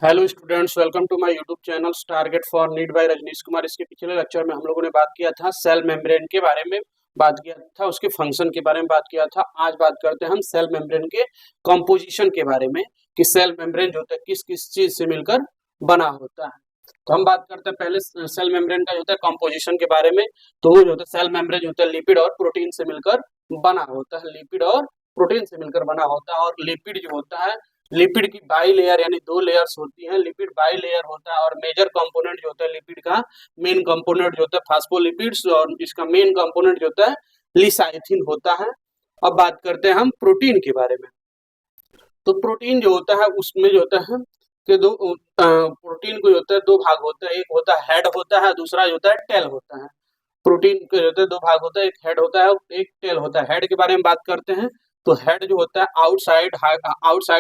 Hello students, welcome to my YouTube channel target for NEET by Rajneesh Kumar. इसके पिछले lecture में हम लोगों ने बात किया था सेल मेम्ब्रेन के बारे में, बात किया था उसके फंक्शन के बारे में बात किया था। आज बात करते हैं हम सेल मेम्ब्रेन के कंपोजिशन के बारे में कि सेल मेम्ब्रेन जो होता है किस किस चीज से मिलकर बना होता है। तो हम बात करते हैं पहले सेल मेम्ब्रेन का जो होता है कंपोजिशन के बारे में। तो वो जो होता है सेल मेम्ब्रेन जो होता है लिपिड और प्रोटीन से मिलकर बना होता है, लिपिड और प्रोटीन से मिलकर बना होता है। और लिपिड जो होता है, लिपिड की बाई लेयर यानी दो लेयर्स होती हैं। लिपिड बाई लेयर होता है और मेजर कंपोनेंट जो होता है लिपिड का, मेन कंपोनेंट जो होता है फास्फोलिपिड्स, और इसका मेन कंपोनेंट जो होता है लिसाइथिन होता है। अब बात करते हैं हम प्रोटीन के बारे में। तो प्रोटीन जो होता है उसमें जो होता है कि दो प्रोटीन को जो होता है दो भाग होता है, एक होता है हेड होता है, दूसरा जो होता है टेल होता है। प्रोटीन के जो होते हैं दो भाग होता है, एक हेड होता है और एक टेल होता है। हेड के बारे में बात करते हैं तो हेड जो होता है आउटसाइड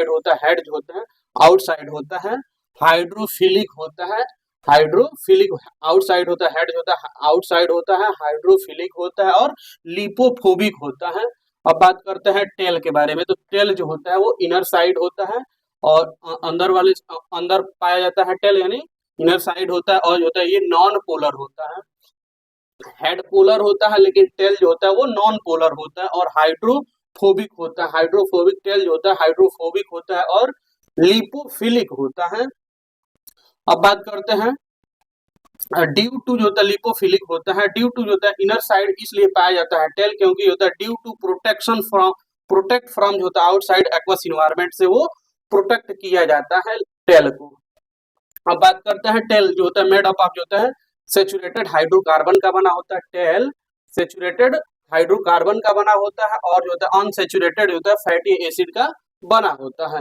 होता है, हेड जो होता है आउटसाइड होता है, हाइड्रोफिलिक होता है, हाइड्रोफिलिक आउटसाइड होता है, हेड जो होता है आउटसाइड होता है, हाइड्रोफिलिक होता है और लिपोफोबिक होता है। अब बात करते हैं टेल के बारे में। तो टेल जो होता है वो इनर साइड होता है और अंदर पाया जाता है टेल, यानी इनर साइड होता है। और जो होता है ये नॉन पोलर होता है। हेड पोलर होता है लेकिन टेल जो होता है वो नॉन पोलर होता है और हाइड्रोफोबिक होता है। हाइड्रोफोबिक टेल जो होता है हाइड्रोफोबिक होता है और लिपोफिलिक होता है। अब बात करते हैं ड्यू टू जो होता है लिपोफिलिक होता है। ड्यू टू जो होता है इनर साइड इसलिए पाया जाता है टेल क्योंकि होता है ड्यू टू प्रोटेक्ट फ्रॉम जो होता है आउटसाइड एक्वस इन्वायरमेंट से वो प्रोटेक्ट किया जाता है टेल को। अब बात करते हैं टेल जो होता है मेड अप ऑफ जो होता है सेचुरेटेड हाइड्रोकार्बन का बना होता है। टेल सेचुरेटेड हाइड्रोकार्बन का बना होता है और जो होता है अनसेचुरेटेड होता है फैटी एसिड का बना होता है।